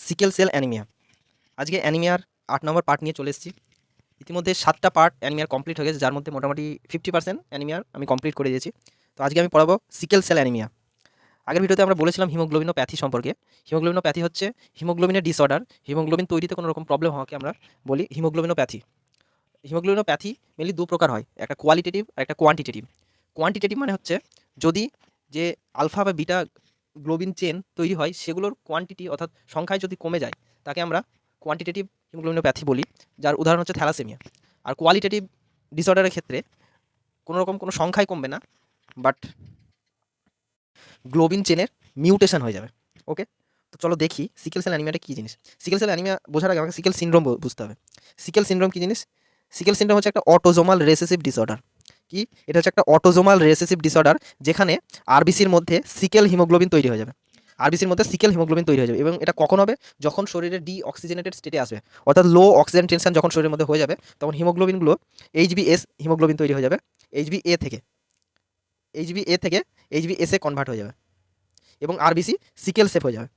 Sickle cell anaemia. আজকে অ্যানিমিয়ার ৮ নম্বর part নিয়ে চলে এসেছি। ইতিমধ্যে ৭টা পার্ট অ্যানিমিয়ার কমপ্লিট হয়ে গেছে, যার মধ্যে মোটামুটি 50% অ্যানিমিয়ার আমি কমপ্লিট করে দিয়েছি। তো আজকে আমি পড়াবো সিকেল সেল অ্যানিমিয়া। আগের ভিডিওতে আমরা বলেছিলাম হিমোগ্লোবিনোপ্যাথি সম্পর্কে। হিমোগ্লোবিনোপ্যাথি হচ্ছে হিমোগ্লোবিনের ডিসঅর্ডার। হিমোগ্লোবিন তৈরিতে কোনো রকম প্রবলেম হওয়াকে আমরা বলি হিমোগ্লোবিনোপ্যাথি। হিমোগ্লোবিনোপ্যাথি মেইনলি ২ প্রকার হয়, একটা কোয়ালিটেটিভ আর একটা কোয়ান্টিটেটিভ। কোয়ান্টিটেটিভ মানে হচ্ছে যদি যে আলফা বা বিটা গ্লোবিন চেন তৈরি হয় সেগুলোর কোয়ান্টিটি অর্থাৎ সংখ্যায় যদি কমে যায় তাকে আমরা কোয়ান্টিটেটিভ হিমোগ্লোবিনোপ্যাথি বলি, যার উদাহরণ হচ্ছে থ্যালাসেমিয়া। আর কোয়ালিটেটিভ ডিসঅর্ডারের ক্ষেত্রে কোনো রকম কোনো সংখ্যায় কমবে না, বাট গ্লোবিন চেনের মিউটেশন হয়ে যাবে। ওকে, তো চলো দেখি সিকেল সেল অ্যানিমিয়াটা কী জিনিস। সিকেল সেল অ্যানিমিয়া বোঝার আগে আমাকে সিকেল সিনড্রোম বুঝতে হবে। সিকেল সিনড্রোম কী জিনিস? সিকেল সিনড্রোম হচ্ছে একটা অটোজোমাল রেসেসিভ ডিসঅর্ডার। কি? এটা হচ্ছে একটা অটোজোমাল রেসেসিভ ডিসঅর্ডার, যেখানে আরবিসির মধ্যে সিকেল হিমোগ্লোবিন তৈরি হয়ে যাবে। আরবিসির মধ্যে সিকেল হিমোগ্লোবিন তৈরি হয়ে যাবে, এবং এটা কখন হবে? যখন শরীরে ডি অক্সিজেনেটেড স্টেটে আসবে, অর্থাৎ লো অক্সিজেন টেনশন যখন শরীরের মধ্যে হয়ে যাবে, তখন হিমোগ্লোবিনগুলো এইচবিএস হিমোগ্লোবিন তৈরি হয়ে যাবে। এইচবিএ থেকে এইচবিএ থেকে এইচবিএসে কনভার্ট হয়ে যাবে, এবং আরবিসি সিকেল সেপ হয়ে যাবে।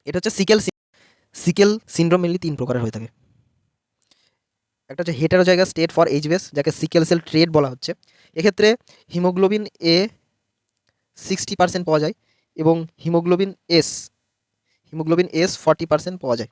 এটা হচ্ছে সিকেল সিনড্রোম মেনলি ৩ প্রকারের হয়ে থাকে। একটা হচ্ছে হেটারোজাইগাস স্টেট ফর এইচবিএস, যাকে সিকেল সেল ট্রেট বলা হচ্ছে। এক্ষেত্রে হিমোগ্লোবিন এ 60% পাওয়া যায়, এবং হিমোগ্লোবিন এস 40% পাওয়া যায়।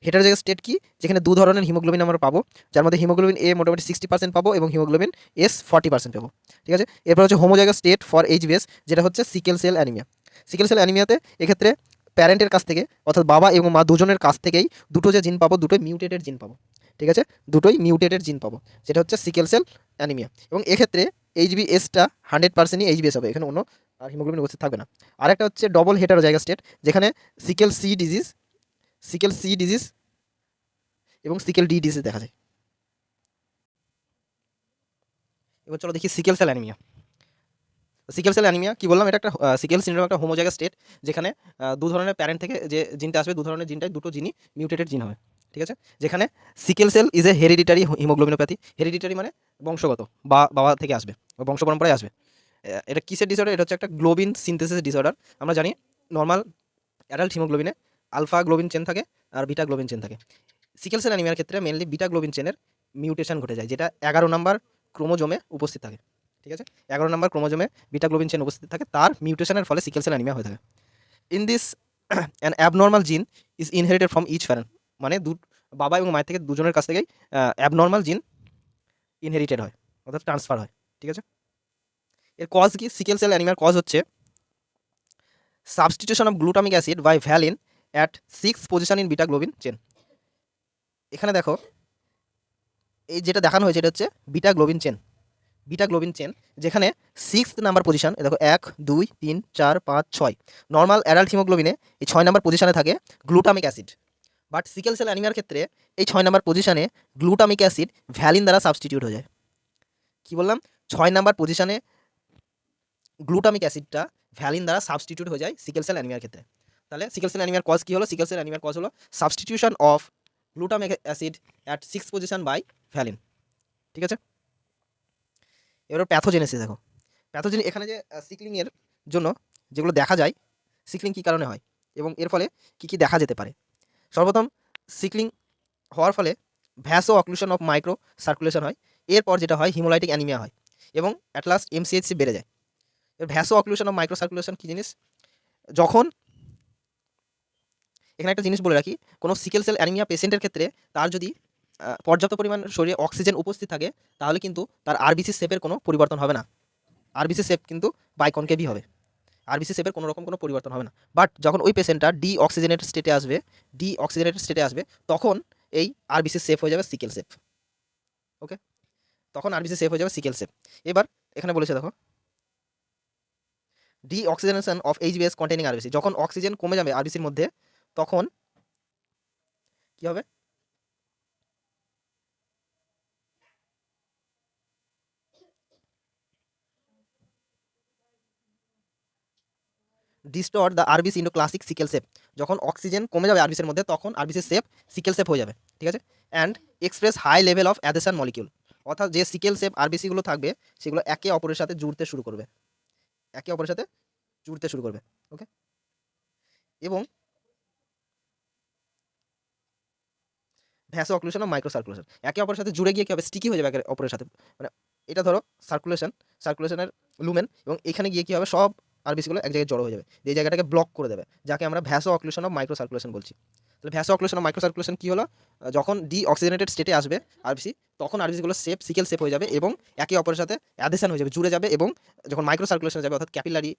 হেটারোজাইগাস স্টেট কি? যেখানে ২ ধরনের হিমোগ্লোবিন আমরা পাবো, যার মধ্যে হিমোগ্লোবিন এ মোটামুটি 60% পাবো এবং হিমোগ্লোবিন এস 40% পাবো। ঠিক আছে, এরপর হচ্ছে হোমোজাইগাস স্টেট ফর এইচবিএস, যেটা হচ্ছে sickle cell anaemia. Sickle cell অ্যানিমিয়াতে এক্ষেত্রে প্যারেন্টের কাছ থেকে, অর্থাৎ বাবা এবং মা দুজনের কাছ থেকেই দুটো যে জিন পাবো, দুটোই মিউটেটেড জিন পাবো। ঠিক আছে, দুটোই মিউটেটেড জিন পাবো, যেটা হচ্ছে সিকেল সেল অ্যানিমিয়া। এবং এক্ষেত্রে এইচবিএসটা 100%ই এইচবিএস হবে, এখানে অন্য আর হিমোগ্লোবিন উপস্থিত থাকবে না। আরেকটা হচ্ছে ডবল হেটারোজাইগাস স্টেট, যেখানে sickle C disease sickle C disease এবং সিকেল ডি ডিজিজ দেখা যায়। এবার চলো দেখি sickle cell anaemia. Sickle cell anaemia কি বললাম? এটা একটা সিকেল সিনড্রোম একটা হোমোজাইগাস স্টেট, যেখানে ২ ধরনের প্যারেন্ট থেকে যে জিনটা আসবে, ২ ধরনের জিনটাই দুটো জিনই মিউটেটেড জিন হবে। ঠিক আছে, যেখানে sickle cell is a hereditary haemoglobinopathy. Hereditary মানে বংশগত, বা বাবা থেকে আসবে, বা বংশ পরম্পরায় আসবে। এটা কিসের ডিসঅর্ডার? এটা হচ্ছে একটা গ্লোবিন সিনথেসিস ডিসঅর্ডার। আমরা জানি নর্মাল অ্যাডাল্ট হিমোগ্লোবিনে আলফা গ্লোবিন চেন থাকে আর বিটা গ্লোবিন চেন থাকে। সিকেল সেল অ্যানিমিয়ার ক্ষেত্রে মেনলি বিটা গ্লোবিন চেনের মিউটেশন ঘটে যায়, যেটা ১১ নম্বর ক্রোমোজোমে উপস্থিত থাকে। ঠিক আছে, ১১ নম্বর ক্রোমোজোমে বিটা গ্লোবিন চেন উপস্থিত থাকে, তার মিউটেশনের ফলে সিকেল সেল অ্যানিমিয়া হয়ে থাকে। In this an abnormal gene is inherited from each parent, মানে বাবা এবং মায়ের থেকে দুজনের কাছ থেকেই অ্যাবনর্মাল জিন ইনহেরিটেড হয়, অর্থাৎ ট্রান্সফার হয়। ঠিক আছে, এর কজ কি? সিকেল সেল অ্যানিমিয়ার কজ হচ্ছে substitution of glutamic acid by valine at 6th position in beta globin chain. এখানে দেখো, এই যেটা দেখানো হয়েছে এটা হচ্ছে বিটা গ্লোবিন চেন, যেখানে 6th নাম্বার পজিশন, দেখো ১, ২, ৩, ৪, ৫, ৬। নর্মাল অ্যাডাল্ট হিমোগ্লোবিনে এই ৬ নাম্বার পজিশনে থাকে glutamic acid, but sickle cell অ্যানিমিয়ার ক্ষেত্রে এই ৬ নাম্বার পজিশনে গ্লুটামিক অ্যাসিড ভ্যালিন দ্বারা সাবস্টিটিউট হয়ে যায়। কি বললাম? ৬ নাম্বার পজিশনে গ্লুটামিক অ্যাসিডটা ভ্যালিন দ্বারা সাবস্টিটিউট হয়ে যায় সিকেল সেল অ্যানিমিয়ার ক্ষেত্রে। তাহলে সিকেল সেল অ্যানিমিয়ার কজ কী হলো? সিকেল সেল অ্যানিমিয়ার কজ হলো substitution of glutamic acid at 6th position by valine. ঠিক আছে, এবার প্যাথোজেনেসিস দেখো। প্যাথোজেন এখানে যে সিকলিংয়ের জন্য যেগুলো দেখা যায়, সিকলিং কী কারণে হয় এবং এর ফলে কী কী দেখা যেতে পারে। সর্বপ্রথম, সিকলিং হওয়ার ফলে ভ্যাসো অক্লুশন অফ মাইক্রো সার্কুলেশন হয়। এরপর যেটা হয় হিমোলাইটিক অ্যানিমিয়া হয়, এবং অ্যাট লাস্ট এমসিএইচসি বেড়ে যায়। এর ভ্যাসো অক্লুশন অফ মাইক্রো সার্কুলেশন কী জিনিস? যখন, এখানে একটা জিনিস বলে রাখি, কোনো সিকেল সেল অ্যানিমিয়া পেশেন্টের ক্ষেত্রে তার যদি পর্যাপ্ত পরিমাণ শরীরে অক্সিজেন উপস্থিত থাকে, তাহলে কিন্তু তার আরবিসি শেপের কোনো পরিবর্তন হবে না। আরবিসি শেপ কিন্তু বাইকনকেভই হবে, আরবিসি শেপের কোনো রকম কোনো পরিবর্তন হবে না। বাট যখন ওই পেশেন্টটা ডি অক্সিজেনেটেড স্টেটে আসবে, তখন এই আরবিসি শেপ হয়ে যাবে সিকেল শেপ। ওকে, তখন আরবিসি শেপ হয়ে যাবে সিকেল শেপ। এবার এখানে বলেছে দেখো, deoxygenation of HBS containing RBC, যখন অক্সিজেন কমে যাবে আরবিসির মধ্যে, তখন কী হবে? Distort the RBCs into classic sickle shape, যখন অক্সিজেন কমে যাবে আরবিসের মধ্যে, তখন আরবিসির শেপ সিকেল শেপ হয়ে যাবে। ঠিক আছে, and express high level of adhesion molecule, অর্থাৎ যে সিকেল শেপ আরবিসিগুলো থাকবে সেগুলো একে অপরের সাথে জুড়তে শুরু করবে, একে অপরের সাথে জুড়তে শুরু করবে। ওকে, এবং ভ্যাসো অক্লুশন আর মাইক্রো সার্কুলেশন একে অপরের সাথে জুড়ে গিয়ে কী হবে, স্টিকি হয়ে যাবে একে অপরের সাথে। মানে এটা ধরো সার্কুলেশনের লুমেন, এবং এখানে গিয়ে কী হবে, সব আরবিসিগুলো এক জায়গায় জড়ো হয়ে যাবে, এই জায়গাটাকে ব্লক করে দেবে, যাকে আমরা ভ্যাসো অক্লুশন অফ মাইক্রো সার্কুলেশন বলছি। তাহলে ভ্যাসো অক্লুশন অফ মাইক্রো সার্কুলেশন কী হলো, যখন ডি অক্সিজেনেটেড স্টেটে আসবে আরবিসি, তখন আরবিসিগুলো সিকেল শেপ হয়ে যাবে এবং একে অপরের সাথে অ্যাডহেশন হয়ে যাবে, জুড়ে যাবে, এবং যখন মাইক্রো সার্কুলেশনে যাবে অর্থাৎ ক্যাপিলারি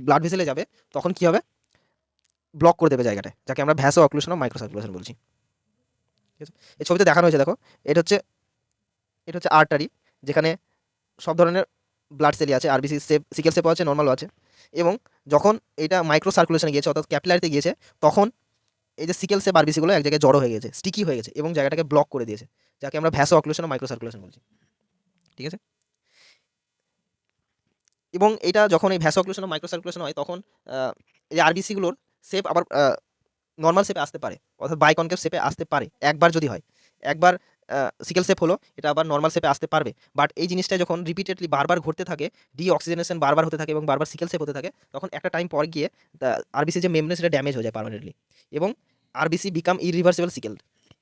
ব্লাড ভেসেলে যাবে, তখন কী হবে, ব্লক করে দেবে জায়গাটা, যাকে আমরা ভ্যাসো অক্লুশন অফ মাইক্রো সার্কুলেশন বলছি। ঠিক আছে, এই ছবিতে দেখানো হয়েছে, দেখো এটা হচ্ছে আর্টারি, যেখানে সব ধরনের ব্লাড সেলই আছে, আরবিসি শেপ, সিকেল শেপও আছে, নর্মালও আছে, এবং যখন এটা মাইক্রো সার্কুলেশনে গিয়েছে অর্থাৎ ক্যাপিলারিতে গিয়েছে, তখন এই যে সিকেল শেপ আরবিসিগুলো এক জায়গায় জড়ো হয়ে গেছে, স্টিকি হয়ে গেছে, এবং জায়গাটাকে ব্লক করে দিয়েছে, যাকে আমরা ভ্যাসো অক্লুশন অফ মাইক্রো সার্কুলেশন বলছি। ঠিক আছে, এবং এটা যখন এই vaso occlusion of micro circulation হয়, তখন এই যে আরবিসিগুলোর শেপ আবার নর্মাল শেপে আসতে পারে, অর্থাৎ বাইকনকেভ শেপে আসতে পারে, একবার যদি হয়, একবার সিকেল শেপ হলো, এটা আবার নর্মাল শেপে আসতে পারবে। বাট এই জিনিসটা যখন রিপিটেডলি বারবার ঘটতে থাকে, ডি অক্সিজেনেশন বারবার হতে থাকে এবং বারবার সিকেল শেপ হতে থাকে, তখন একটা টাইম পর গিয়ে আরবিসি যে মেমব্রেন সেটা ড্যামেজ হয়ে যায় পার্মানেন্টলি, এবং আরবিসি বিকাম ইরিভার্সিবল সিকেল।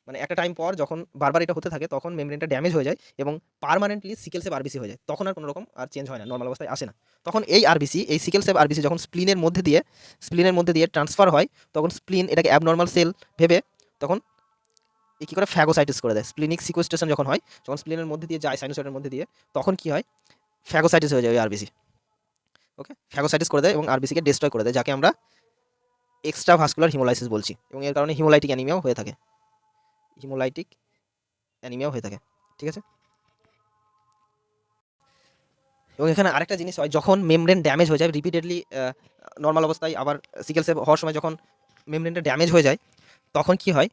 মানে একটা টাইম পর যখন বারবার এটা হতে থাকে, তখন মেমব্রেনটা ড্যামেজ হয়ে যায় এবং পার্মানেন্টলি সিকেল শেপ আরবিসি হয়ে যায়, তখন আর কোনো রকম আর চেঞ্জ হয় না, নর্মাল অবস্থায় আসে না। তখন এই আরবিসি, এই সিকেল শেপ আরবিসি যখন স্প্লিনের মধ্যে দিয়ে ট্রান্সফার হয়, তখন স্প্লিন এটাকে অ্যাবনর্মাল সেল ভেবে তখন কী করে ফ্যাগোসাইটিস করে দেয়। স্প্লিনিক সিকোয়েস্টেশন যখন হয়, যখন স্প্লিনের মধ্যে দিয়ে যায়, সাইনোসয়েডের মধ্যে দিয়ে, তখন কি হয়, ফ্যাগোসাইটিস হয়ে যায় ওই আরবিসি। ওকে, ফ্যাগোসাইটিস করে দেয় এবং আরবিসিকে ডিস্ট্রয় করে দেয়, যাকে আমরা এক্সট্রা ভাস্কুলার হিমোলাইসিস বলছি, এবং এর কারণে হিমোলাইটিক অ্যানিমিয়াও হয়ে থাকে। ঠিক আছে, এবং এখানে আরেকটা জিনিস হয়, যখন মেমব্রেন ড্যামেজ হয়ে যায় রিপিটেডলি, নর্মাল অবস্থায় আবার সিকেল সেল হওয়ার সময় যখন মেমব্রেনটা ড্যামেজ হয়ে যায়, তখন কি হয়,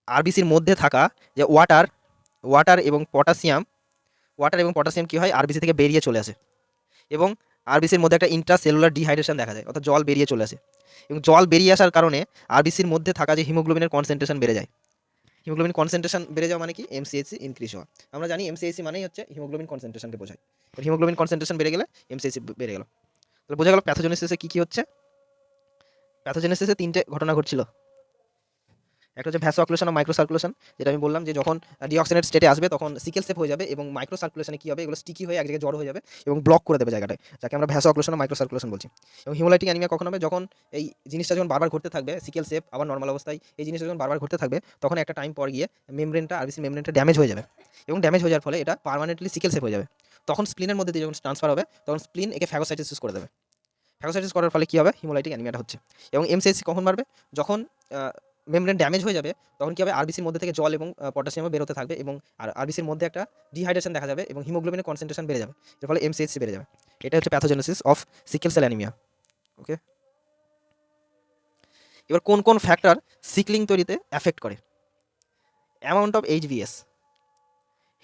আরবিসির মধ্যে থাকা যে ওয়াটার এবং পটাশিয়াম কি হয়, আরবিসি থেকে বেরিয়ে চলে আসে, এবং আরবিসির মধ্যে একটা ইন্ট্রাসেলুলার ডিহাইড্রেশন দেখা যায়, অর্থাৎ জল বেরিয়ে চলে আসে, এবং জল বেরিয়ে আসার কারণে আরবিসির মধ্যে থাকা যে হিমোগ্লোবিনের কনসেন্ট্রেশন বেড়ে যায়। হিমোগ্লোবিন কনসেন্ট্রেশন বেড়ে যাওয়া মানে কি, এমসিএইচসি ইনক্রিজ হওয়া। আমরা জানি এমসিএইচসি মানেই হচ্ছে হিমোগ্লোবিন কনসেন্ট্রেশনকে বোঝায়। হিমোগ্লোবিন কনসেন্ট্রেশন বেড়ে গেলে এমসিএইচসি বেড়ে গেল। তাহলে বোঝা গেল প্যাথোজেনেসিসে কী হচ্ছে। প্যাথোজেনেসিসে 3টে ঘটনা ঘটছিল। একটা হচ্ছে ভ্যাসো অক্লুশন অফ মাইক্রো সার্কুলেশন, যেটা আমি বললাম যে যখন ডিঅক্সিনেট স্টেটে আসবে, তখন সিকেল শেপ হয়ে যাবে, এবং মাইক্রো সার্কুলেশনে কী হবে, এগুলো স্টিকি হয়ে এক জায়গায় জড়ো হয়ে যাবে এবং ব্লক করে দেবে জায়গাটায়, যাকে আমরা ভ্যাসো অক্লুশন অফ মাইক্রো সার্কুলেশন বলছি। এবং হিমোলাইটিক অ্যানিমিয়া কখন হবে, যখন এই জিনিসটা যখন বারবার ঘটতে থাকবে, সিকেল শেপ আবার নর্মাল অবস্থায়, এই জিনিসটা যখন বারবার ঘটতে থাকবে, তখন একটা টাইম পর গিয়ে আরবিসি মেমব্রেনটা ড্যামেজ হয়ে যাবে, এবং ড্যামেজ হয়ে যাওয়ার ফলে এটা পার্মানেন্টলি সিকেল শেপ হয়ে যাবে। তখন স্প্লিনের মধ্যে দিয়ে যখন ট্রান্সফার হবে, তখন স্প্লিন একে ফ্যাগোসাইটোসিস করে দেবে। ফ্যাগোসাইটোসিস করার ফলে কী হবে, হিমোলাইটিক অ্যানিমিয়াটা হচ্ছে। এবং এমসিএইচসি কখন বাড়বে, যখন মেমব্রেন ড্যামেজ হয়ে যাবে, তখন কী হবে, আরবিসির মধ্যে থেকে জল এবং পটাশিয়ামও বেরোতে থাকবে, এবং আরবিসির মধ্যে একটা ডিহাইড্রেশন দেখা যাবে, এবং হিমোগ্লোবিনের কনসেন্ট্রেশন বেড়ে যাবে, এর ফলে এমসিএইচসি বেড়ে যাবে। এটা হচ্ছে pathogenesis of sickle cell anaemia. Okay, এবার কোন কোন ফ্যাক্টর সিকলিং তৈরিতে অ্যাফেক্ট করে। Amount of HbS,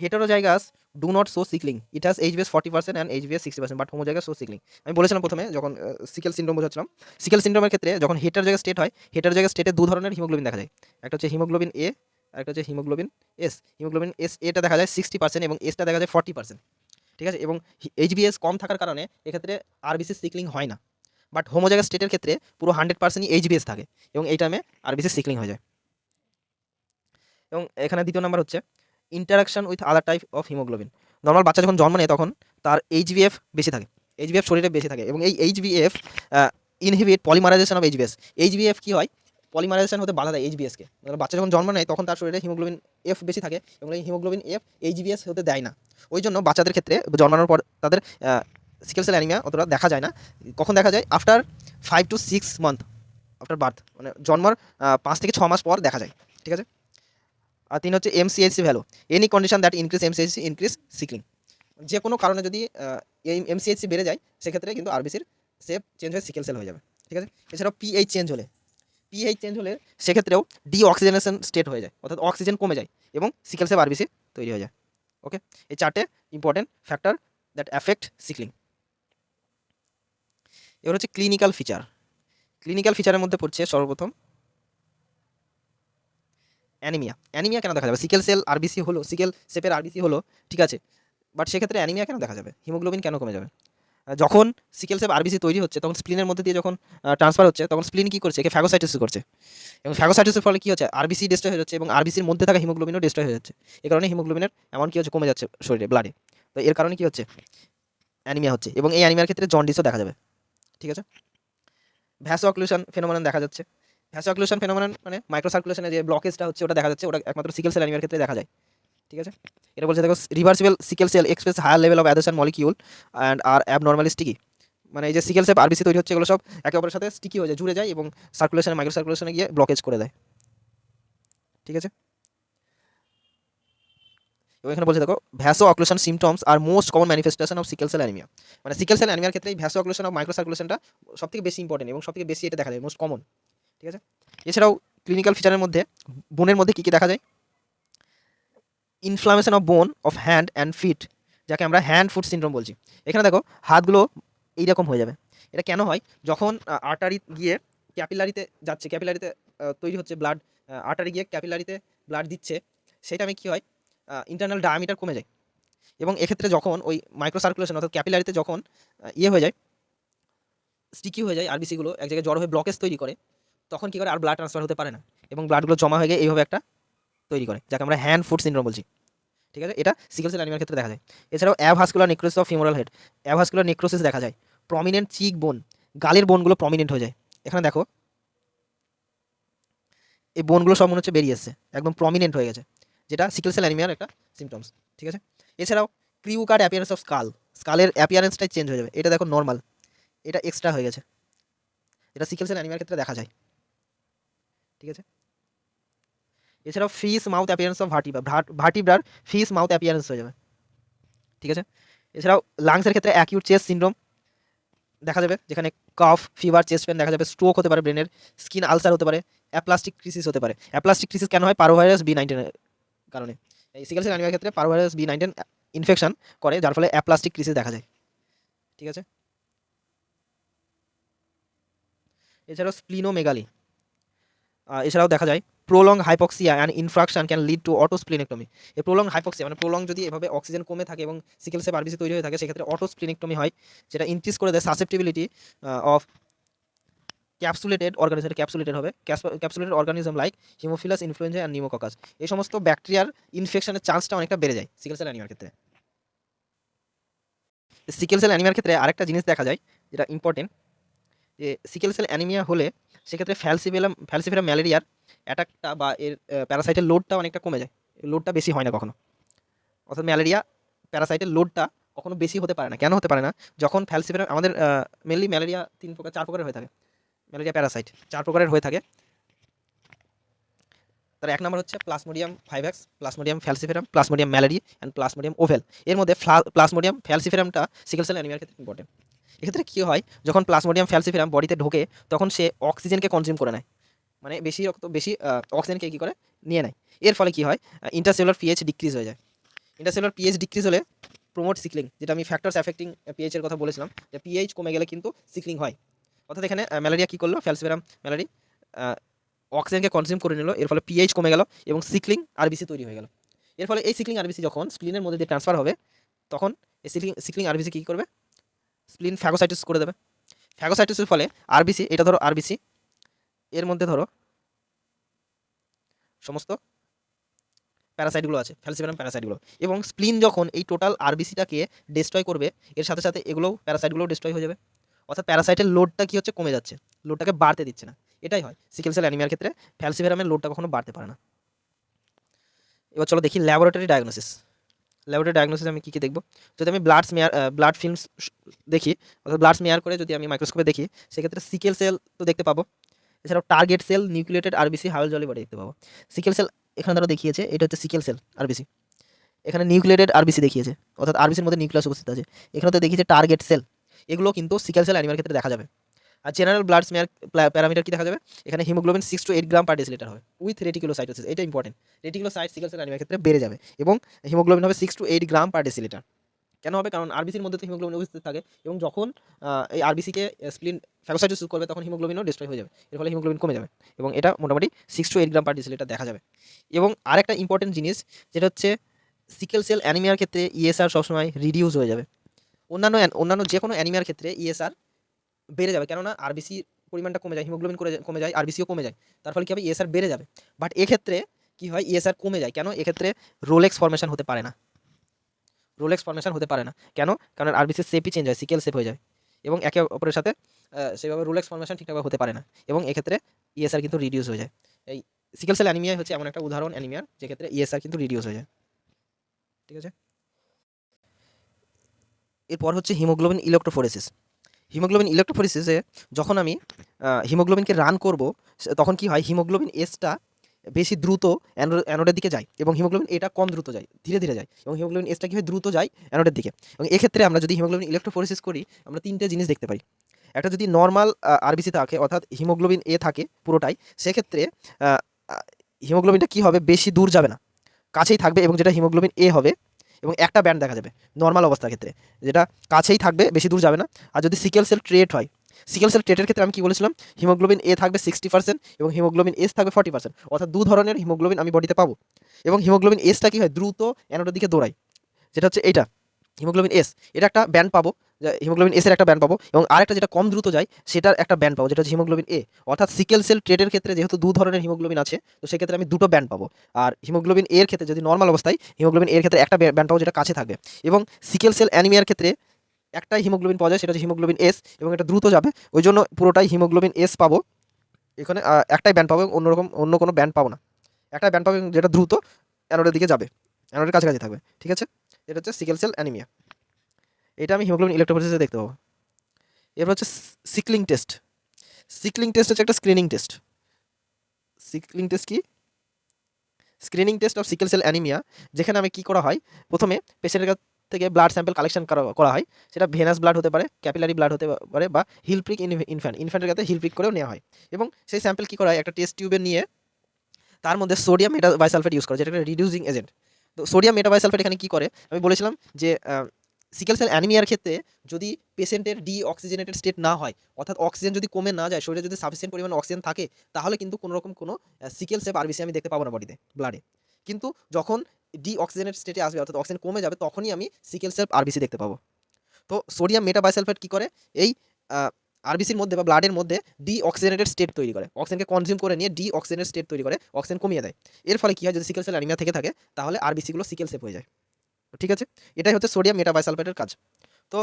heterozygous do not show sickling, it has HbS 40% and HbS 60%, but homozygous show sickling. আমি বলেছিলাম প্রথমে যখন সিকেল সিন্ড্রোম বোঝাচ্ছিলাম, সিকেল সিন্ড্রোমের ক্ষেত্রে যখন হেটারোজাইগাস স্টেট হয়, হেটারোজাইগাস স্টেটে দু ধরনের হিমোগ্লোবিন দেখা যায়, একটা হচ্ছে হিমোগ্লোবিন এ, আর একটা হচ্ছে হিমোগ্লোবিন এস। হিমোগ্লোবিন এস এটা দেখা যায় 60% এবং এসটা দেখা যায় 40%। ঠিক আছে, এবং এইচভিএস কম থাকার কারণে এক্ষেত্রে আরবিসি সিকলিং হয় না, বাট হোমোজাইগাস স্টেটের ক্ষেত্রে পুরো 100%ই এইচভিএস থাকে, এবং এই টাইমে আরবিসি সিকলিং হয়ে যায়। এবং এখানে দ্বিতীয় নাম্বার হচ্ছে interaction with other type of haemoglobin. Normal বাচ্চা যখন জন্ম নেয়, তখন তার এইচবিএফ বেশি থাকে, এইচবিএফ শরীরে বেশি থাকে, এবং এই এইচবিএফ ইনহিবিট পলিমারাইজেশন অফ এইচবিএস। এইচবিএফ কী হয়, পলিমারাইজেশন হতে বাধা দেয় এইচবিএসকে। বাচ্চা যখন জন্ম নেয়, তখন তার শরীরে হিমোগ্লোবিন এফ বেশি থাকে, এবং এই হিমোগ্লোবিন এফ এইচবিএস হতে দেয় না। ওই জন্য বাচ্চাদের ক্ষেত্রে জন্মানোর পর তাদের সিকেল সেল অ্যানিমিয়া অতটা দেখা যায় না। কখন দেখা যায়, after 5 to 6 month after birth, মানে জন্মার 5 থেকে 6 মাস পর দেখা যায়। ঠিক আছে, আর 3 হচ্ছে MCHC value, any condition that increase MCHC increase sickling. যে কোনো কারণে যদি এই এমসিএইচসি বেড়ে যায়, সেক্ষেত্রে কিন্তু আরবিসির শেপ চেঞ্জ হয়ে সিকেল সেল হয়ে যাবে। ঠিক আছে, এছাড়াও পিএইচ চেঞ্জ হলে সেক্ষেত্রেও ডিঅক্সিজেনেশন স্টেট হয়ে যায়, অর্থাৎ অক্সিজেন কমে যায় এবং সিকেল সেল আরবিসি তৈরি হয়ে যায়। ওকে, এই 4টে ইম্পর্টেন্ট ফ্যাক্টর দ্যাট অ্যাফেক্ট সিকলিং। এবার হচ্ছে ক্লিনিক্যাল ফিচারের মধ্যে পড়ছে সর্বপ্রথম অ্যানিমিয়া কেন দেখা যাবে, সিকেল সেল আরবিসি হলো, সিকেল শেপের আরবিসি হলো, ঠিক আছে, বাট সেক্ষেত্রে অ্যানিমিয়া কেন দেখা যাবে, হিমোগ্লোবিন কেন কমে যাবে। যখন সিকেল সেল আরবিসি তৈরি হচ্ছে তখন স্প্লিনের মধ্যে দিয়ে যখন ট্রান্সফার হচ্ছে তখন স্প্লিন কী করছে, একে ফ্যাগোসাইটোসিস করছে, এবং ফ্যাগোসাইটোসিসের ফলে কী হচ্ছে, আরবিসি ডিস্ট্রয় হয়ে যাচ্ছে এবং আরবিসির মধ্যে থাকা হিমোগ্লোবিনও ডিস্ট্রয় হয়ে যাচ্ছে। এই কারণে হিমোগ্লোবিনের অ্যামাউন্ট কী হচ্ছে, কমে যাচ্ছে শরীরে, ব্লাডে। তো এর কারণে কী হচ্ছে, অ্যানিমিয়া হচ্ছে, এবং এই অ্যানিমিয়ার ক্ষেত্রে জন্ডিসও দেখা যাবে। ঠিক আছে, ভ্যাসোঅক্লুশন ফেনোমেনন দেখা যাচ্ছে। ভ্যাসোঅক্লুশন ফেনোমেনন মানে মাইক্রোসার্কুলেশনে যে ব্লকেজটা হচ্ছে ওটা দেখা যাচ্ছে, ওটা একমাত্র সিকেল সেল অ্যানিমিয়ার ক্ষেত্রে দেখা যায়। ঠিক আছে, এটা বলছে দেখো reversible sickle cell express higher level of adhesion molecule and আর অ্যাবনর্মালি স্টিকি। মানে এই যে সিকেল সেল আরবিসি তৈরি হচ্ছে এগুলো সব একে অপরের সাথে স্টিকি হয়ে যায়, জুড়ে যায় এবং সার্কুলেশনে মাইক্রো সার্কুলেশনে গিয়ে ব্লকেজ করে দেয়। ঠিক আছে, এবং এখানে বলছে দেখো ভ্যাসো অক্লুশন সিমটমস আর most common manifestation of sickle cell anaemia. মানে সিকেল সেল অ্যানিমিয়ার ক্ষেত্রে এই ভ্যাসো অক্লুশন অফ মাইক্রো সার্কুলেশনটা সবথেকে বেশি ইম্পর্টেন্ট এবং সবথেকে বেশি এটা দেখা যায়, মোস্ট কমন। ঠিক আছে, এছাড়াও ক্লিনিক্যাল ফিচারের মধ্যে বোনের মধ্যে কী কী দেখা যায়, inflammation of bone of hand and feet, যাকে আমরা হ্যান্ড ফুট সিনড্রোম বলছি। এখানে দেখো হাতগুলো এইরকম হয়ে যাবে। এটা কেন হয়, যখন আর্টারি গিয়ে ক্যাপিলারিতে যাচ্ছে, ক্যাপিলারিতে তৈরি হচ্ছে ব্লাড, আর্টারি গিয়ে ক্যাপিলারিতে ব্লাড দিচ্ছে, সেই টাইমে কী হয়, ইন্টারনাল ডায়ামিটার কমে যায়, এবং এক্ষেত্রে যখন ওই মাইক্রো সার্কুলেশন অর্থাৎ ক্যাপিলারিতে যখন হয়ে যায়, স্টিকি হয়ে যায়, আরবিসিগুলো এক জায়গায় জড়ো হয়ে ব্লকেজ তৈরি করে, তখন কী করে আর ব্লাড ট্রান্সফার হতে পারে না, এবং ব্লাডগুলো জমা হয়ে গিয়ে এইভাবে একটা তৈরি করে, যাকে আমরা হ্যান্ড ফুট সিনড্রোম বলছি। ঠিক আছে, এটা সিকেল সেল অ্যানিমিয়ার ক্ষেত্রে দেখা যায়। এছাড়াও অ্যাভাস্কুলার necrosis of femoral head, অ্যাভাস্কুলার necrosis দেখা যায়, প্রমিনেন্ট চিক বোন, গালের বোনগুলো প্রমিনেন্ট হয়ে যায়। এখানে দেখো এই বোনগুলো সব মনে হচ্ছে বেরিয়ে এসছে, একদম প্রমিনেন্ট হয়ে গেছে, যেটা সিকেল সেল অ্যানিমিয়ার একটা সিমটমস। ঠিক আছে, এছাড়াও ক্রিউ কার্ড অ্যাপিয়ারেন্স অফ স্কালের অ্যাপিয়ারেন্সটাই চেঞ্জ হয়ে যাবে, এটা দেখো নর্মাল, এটা এক্সট্রা হয়ে গেছে, এটা সিকেল সেল অ্যানিমিয়ার ক্ষেত্রে দেখা যায়। ঠিক আছে, এছাড়াও ফিস মাউথ অ্যাপিয়ারেন্স অফ ভার্টিব্রার ফিস মাউথ অ্যাপিয়ারেন্স হয়ে যাবে। ঠিক আছে, এছাড়াও লাংসের ক্ষেত্রে অ্যাকিউট চেস্ট সিনড্রোম দেখা যাবে, যেখানে কফ, ফিভার, চেস্ট পেন দেখা যাবে, স্ট্রোক হতে পারে ব্রেনের, স্কিন আলসার হতে পারে, অ্যাপ্লাস্টিক ক্রিসিস হতে পারে। অ্যাপ্লাস্টিক ক্রিসিস কেন হয়, পারোভাইরাস B19 কারণে। এই সিকেল সেল অ্যানিমিয়ার ক্ষেত্রে পারোভাইরাস B19 ইনফেকশন করে, যার ফলে অ্যাপ্লাস্টিক ক্রিসিস দেখা যায়। ঠিক আছে, এছাড়াও স্প্লিনোমেগালি, এছাড়াও দেখা যায় prolong hypoxia and infarction can lead to autosplenectomy. এই প্রোলং হাইপক্সিয়া মানে প্রোলং যদি এভাবে অক্সিজেন কমে থাকে এবং সিকেল সেল আরবিসি তৈরি হয়ে থাকে, সেক্ষেত্রে অটোস্প্লিনেক্টমি হয়, যেটা ইনক্রিজ করে দেয় susceptibility of capsulated organism, capsulated হবে, capsulated organism like Haemophilus, influenza and pneumococcus. এই সমস্ত ব্যাকটেরিয়ার ইনফেকশনের চান্সটা অনেকটা বেড়ে যায় সিকেল সেল অ্যানিমিয়ার ক্ষেত্রে। সিকেল সেল অ্যানিমিয়ার ক্ষেত্রে আরেকটা জিনিস দেখা যায় যেটা ইম্পর্টেন্ট, যে সিকেল সেল অ্যানিমিয়া হলে সেক্ষেত্রে ফ্যালসিফেরাম ম্যালেরিয়ার অ্যাটাকটা বা এর প্যারাসাইটের লোডটা অনেকটা কমে যায়, লোডটা বেশি হয় না কখনো। অর্থাৎ ম্যালেরিয়া প্যারাসাইটের লোডটা কখনো বেশি হতে পারে না। কেন হতে পারে না, যখন ফ্যালসিফেরাম আমাদের মেনলি ম্যালেরিয়া 4 প্রকারের হয়ে থাকে, ম্যালেরিয়া প্যারাসাইট 4 প্রকারের হয়ে থাকে। তার এক নম্বর হচ্ছে Plasmodium vivax, Plasmodium falciparum, Plasmodium malariae and Plasmodium ovale. এর মধ্যে প্লাজমোডিয়াম ফ্যালসিফেরামটা সিকেল সেল অ্যানিমিয়ার ক্ষেত্রে ইম্পর্টেন্ট। এক্ষেত্রে কী হয়, যখন প্লাজমোডিয়াম ফ্যালসিফেরাম বডিতে ঢোকে তখন সে অক্সিজেনকে কনজিউম করে নেয়, মানে বেশি অক্সিজেনকে কী করে নিয়ে নেয়। এর ফলে কী হয়, ইন্টারসেলুলার পিএইচ ডিক্রিজ হয়ে যায়। ইন্টারসেলুলার পিএইচ ডিক্রিজ হলে প্রমোট সিকলিং, যেটা আমি ফ্যাক্টরস অ্যাফেক্টিং পিএইচ এর কথা বলেছিলাম, যে পিএইচ কমে গেলে কিন্তু সিকলিং হয়। অর্থাৎ এখানে ম্যালেরিয়া কী করলো, ফ্যালসিফেরাম ম্যালারি অক্সিজেনকে কনজিউম করে নিল, এর ফলে পিএইচ কমে গেল এবং সিকলিং আরবিসি তৈরি হয়ে গেল। এর ফলে এই সিকলিং আরবিসি যখন স্প্লিনের মধ্যে দিয়ে ট্রান্সফার হবে, তখন এই সিকলিং আরবিসি কী করবে, স্প্লিন ফ্যাগোসাইটোসিস করে দেবে। ফ্যাগোসাইটোসিসের ফলে আরবিসি, এটা ধরো আরবিসি, এর মধ্যে ধরো সমস্ত প্যারাসাইটগুলো আছে, ফ্যালসিফেরাম প্যারাসাইটগুলো, এবং স্প্লিন যখন এই টোটাল আরবিসিটাকে ডিস্ট্রয় করবে, এর সাথে সাথে এগুলোও প্যারাসাইটগুলোও ডিস্ট্রয় হয়ে যাবে। অর্থাৎ প্যারাসাইটের লোডটা কী হচ্ছে, কমে যাচ্ছে, লোডটাকে বাড়তে দিচ্ছে না। এটাই হয় সিকেল সেল অ্যানিমিয়ার ক্ষেত্রে, ফ্যালসিফেরামের লোডটা কখনো বাড়তে পারে না। এবার চলো দেখি ল্যাবরেটরি ডায়াগনোসিস। ল্যাবরেটরি ডায়াগনোসিস আমি কী কী দেখব, যদি আমি ব্লাড ফিল্মস দেখি, অর্থাৎ ব্লাড স্মেয়ার করে যদি আমি মাইক্রোস্কোপে দেখি, সেক্ষেত্রে সিকেল সেল তো দেখতে পাবো। এছাড়াও target cell, nucleated RBC, Howell Jolly body দেখতে পাবো। সিকেল সেল এখানে ধরো দেখিয়েছে, এটা হচ্ছে সিকেল সেল আরবিসি, এখানে নিউক্লিয়েটেড আরবিসি দেখিয়েছে, অর্থাৎ আরবিসির মধ্যে নিউক্লিয়াস উপস্থিত আছে। এখানে তো দেখিয়েছে টার্গেট সেল, এগুলো কিন্তু সিকেল সেল অ্যানিমাল ক্ষেত্রে দেখা যাবে। আর জেনারেল ব্লাড স্মেয়ার প্যারামিটার কি দেখা যাবে, এখানে haemoglobin 6 to 8 gram per decilitre হবে উইথ রেটিকুলোসাইটোসিস, এটা important. Reticulocyte sickle cell animal ক্ষেত্রে বেড়ে যাবে এবং হিমোগ্লোবিন হবে 6 to 8 গ্রাম পার ডেসিলিটার। কেন হবে, কারণ আরবিসির মধ্যে তো হিমোগ্লোবিন উপস্থিত থাকে, এবং যখন এই আরবিসিকে স্প্লিন ফ্যাগোসাইটোসিস করবে তখন হিমোগ্লোবিনও ডিস্ট্রয় হয়ে যাবে, এর ফলে হিমোগ্লোবিন কমে যাবে, এবং এটা মোটামুটি 6 to 8 গ্রাম পার ডেসিলিটার দেখা যাবে। এবং আরেকটা ইম্পর্টেন্ট জিনিস, যেটা হচ্ছে সিকেল সেল অ্যানিমিয়ার ক্ষেত্রে ইএসআর সবসময় রিডিউস হয়ে যাবে, অন্যান্য যে কোনো অ্যানিমিয়ার ক্ষেত্রে ইএসআর বেড়ে যাবে, কেননা আরবিসি পরিমাণটা কমে যায়, হিমোগ্লোবিন কমে যায়, আরবিসিও কমে যায়, তার ফলে কী হবে ইএসআর বেড়ে যাবে। বাট এক্ষেত্রে কী হয় ইএসআর কমে যায় কেন, এক্ষেত্রে রোলেক্স ফর্মেশন হতে পারে না। রোলেক্স ফর্মেশন হতে পারে না কেন, কারণ আরবিসির শেপই চেঞ্জ হয়, সিকেল শেপ হয়ে যায় এবং একে অপরের সাথে সেভাবে রোলেক্স ফর্মেশন ঠিকঠাকভাবে হতে পারে না এবং এক্ষেত্রে ইএসআর কিন্তু রিডিউস হয়ে যায়। এই সিকেল সেল অ্যানিমিয়া হচ্ছে এমন একটা উদাহরণ অ্যানিমিয়ার যেক্ষেত্রে ইএসআর কিন্তু রিডিউস হয়ে যায়। ঠিক আছে, এরপর হচ্ছে হিমোগ্লোবিন ইলেকট্রোফোরেসিস। হিমোগ্লোবিন ইলেকট্রোফোরেসিসে যখন আমি হিমোগ্লোবিনকে রান করব তখন কি হয়, হিমোগ্লোবিন এসটা বেশি দ্রুত অ্যানোডের দিকে যায় এবং হিমোগ্লোবিন এটা কম দ্রুত যায়, ধীরে ধীরে যায়, এবং হিমোগ্লোবিন এসটা কি হয় দ্রুত যায় অ্যানোডের দিকে। এবং এক্ষেত্রে আমরা যদি হিমোগ্লোবিন ইলেকট্রোফোরেসিস করি আমরা তিনটে জিনিস দেখতে পাই। একটা যদি নর্মাল আরবিসি থাকে অর্থাৎ হিমোগ্লোবিন এ থাকে পুরোটাই, সেক্ষেত্রে হিমোগ্লোবিনটা কি হবে বেশি দূর যাবে না, কাছেই থাকবে, এবং যেটা হিমোগ্লোবিন এ হবে এবং একটা ব্যান্ড দেখা যাবে নর্মাল অবস্থার ক্ষেত্রে, যেটা কাছেই থাকবে বেশি দূর যাবে না। আর যদি সিকেল সেল ট্রেট হয়, সিকেল সেল ট্রেটের ক্ষেত্রে আমি কি বলেছিলাম, হিমোগ্লোবিন এ থাকবে 60% এবং হিমোগ্লোবিন এস থাকবে 40%, অর্থাৎ দু ধরনের হিমোগ্লোবিন আমি বডিতে পাবো। এবং হিমোগ্লোবিন এসটা কি হয় দ্রুত অ্যানোডের দিকে দৌড়ায়, যেটা হচ্ছে এইটা হিমোগ্লোবিন এস, এটা একটা ব্যান্ড পাবো, হিমোগ্লোবিন এসের একটা ব্যান্ড পাবো, এবং আরেকটা যেটা কম দ্রুত যায় সেটার একটা ব্যান্ড পাবো, যেটা হচ্ছে হিমোগ্লোবিন এ। অর্থাৎ সিকেল সেল ট্রেটের ক্ষেত্রে যেহেতু দু ধরনের হিমোগ্লোবিন আছে, তো সেক্ষেত্রে আমি দুটো ব্যান্ড পাবো। আর হিমোগ্লোবিন এর ক্ষেত্রে যদি নর্মাল অবস্থায় হিমোগ্লোবিন এর ক্ষেত্রে একটা ব্যান্ড পাবো যেটা কাছে থাকবে। এবং সিকেল সেল অ্যানিমিয়ার ক্ষেত্রে একটাই হিমোগ্লোবিন পাওয়া যায়, সেটা হচ্ছে হিমোগ্লোবিন এস, এবং এটা দ্রুত যাবে, ওই জন্য পুরোটাই হিমোগ্লোবিন এস পাবো। এখানে একটাই ব্যান্ড পাবো, অন্য কোনো ব্যান্ড পাবো না, একটাই ব্যান্ড পাবো যেটা দ্রুত অ্যানোডের দিকে যাবে, অ্যানোডের কাছাকাছি থাকবে। ঠিক আছে, এটা হচ্ছে সিকেল সেল অ্যানিমিয়া, এটা আমি হিমোগ্লোবিন ইলেকট্রোফোরেসিসে দেখতে পাবো। এরপর হচ্ছে সিকলিং টেস্ট। সিকলিং টেস্ট হচ্ছে একটা স্ক্রিনিং টেস্ট। সিকলিং টেস্ট কি? Screening test of sickle cell anaemia, যেখানে আমি কি করা হয়, প্রথমে পেশেন্টের কাছ থেকে ব্লাড স্যাম্পল কালেকশন করা হয়, সেটা ভেনাস ব্লাড হতে পারে, ক্যাপিলারি ব্লাড হতে পারে, বা হিল প্রিক ইনফ্যান্টের কাছে হিল প্রিক করেও নেওয়া হয়। এবং সেই স্যাম্পল কী করা হয়, একটা টেস্ট টিউবে নিয়ে তার মধ্যে সোডিয়াম মেটাবাইসালফেট ইউজ করে, যেটা একটা রিডিউসিং এজেন্ট। তো সোডিয়াম মেটাবাইসালফেট এখানে কী করে, আমি বলেছিলাম যে সিকেল সেল অ্যানিমিয়ার ক্ষেত্রে যদি পেশেন্টের অক্সিজেনেটেড স্টেট না হয়, অর্থাৎ অক্সিজেন যদি কমে না যায়, শরীরে যদি সাফিসিয়েন্ট পরিমাণে অক্সিজেন থাকে, তাহলে কিন্তু কোনো রকম কোনো সিকেল সেল আরবিসি আমি দেখতে পাবো না বডিতে, ব্লাডে। কিন্তু যখন অক্সিজেনেটেড স্টেটে আসবে, অর্থাৎ অক্সিজেন কমে যাবে, তখনই আমি সিকেল সেল আরবিসি দেখতে পাবো। তো সোডিয়াম মেটাবাইসালফেট কী করে, এই আরবিসির মধ্যে বা ব্লাডের মধ্যে অক্সিজেনেটেড স্টেট তৈরি করে, অক্সিজেনকে কনজিউম করে নিয়ে অক্সিজেনেটেড স্টেট তৈরি করে, অক্সিজেন কমিয়ে দেয়। এর ফলে কী হয়, যদি সিকেল সেল অ্যানিমিয়া থেকে থাকে তাহলে আরবিসিগুলো সিকেল সেপ হয়ে যায়। ঠিক আছে, এটাই হচ্ছে সোডিয়াম মেটাবাইসালফেটের কাজ। তো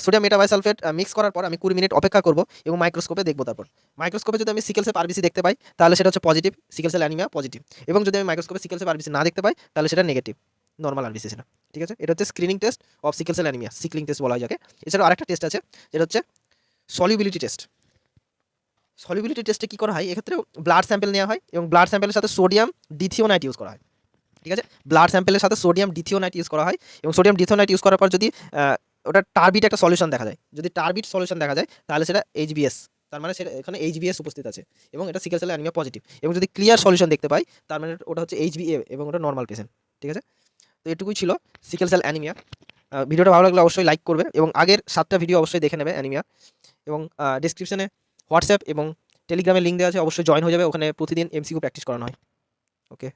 সোডিয়াম মেটাবাইসালফেট মিক্স করার পর আমি 20 মিনিট অপেক্ষা করব এবং মাইক্রোস্কোপে দেখবো। তারপর মাইক্রোস্কোপে যদি আমি সিকেল সেল আরবিসি দেখতে পাই তাহলে সেটা হচ্ছে positive, sickle cell anaemia positive. এবং যদি আমি মাইক্রোস্কোপে সিকেল সেল আরবিসি না দেখতে পাই তাহলে সেটা নেগেটিভ, নর্মাল আরবিসি সেটা। ঠিক আছে, এটা হচ্ছে screening test of sickle cell anaemia, sickling test বলা হয় যাকে। এছাড়াও আরেকটা টেস্ট আছে যেটা হচ্ছে সলিউবিলিটি টেস্ট। সলিউবিলিটি টেস্টে কী করা হয়, এক্ষেত্রে ব্লাড স্যাম্পল নেওয়া হয় এবং ব্লাড স্যাম্পলের সাথে সোডিয়াম ডিথিওনাইট ইউজ করা হয়। ঠিক আছে, ব্লাড স্যাম্পলের সাথে সোডিয়াম ডিথিওনাইট ইউজ করা হয় এবং সোডিয়াম ডিথিওনাইট ইউজ করার পর যদি ওটা টার্বিট একটা সলিউশন দেখা যায়, যদি টার্বিট সলিউশন দেখা যায় তাহলে সেটা এইচবিএস, তার মানে সেটা এখানে এইচবিএস উপস্থিত আছে এবং এটা সিকেল সেল অ্যানিমিয়া পজিটিভ। এবং যদি ক্লিয়ার সলিউশন দেখতে পাই তার মানে ওটা হচ্ছে এইচবিএ এবং ওটা নর্মাল পেশেন্ট। ঠিক আছে, তো এটুকুই ছিল সিকেল সেল অ্যানিমিয়া। ভিডিওটা ভালো লাগলে অবশ্যই লাইক করবে এবং আগের 7টা ভিডিও অবশ্যই দেখে নেবে অ্যানিমিয়া। এবং ডিসক্রিপশনে হোয়াটসঅ্যাপ এবং টেলিগ্রামের লিঙ্ক দেওয়া আছে, অবশ্যই জয়েন হয়ে যাবে, ওখানে প্রতিদিন এমসিকিউ প্র্যাকটিস করানো হয়। ওকে।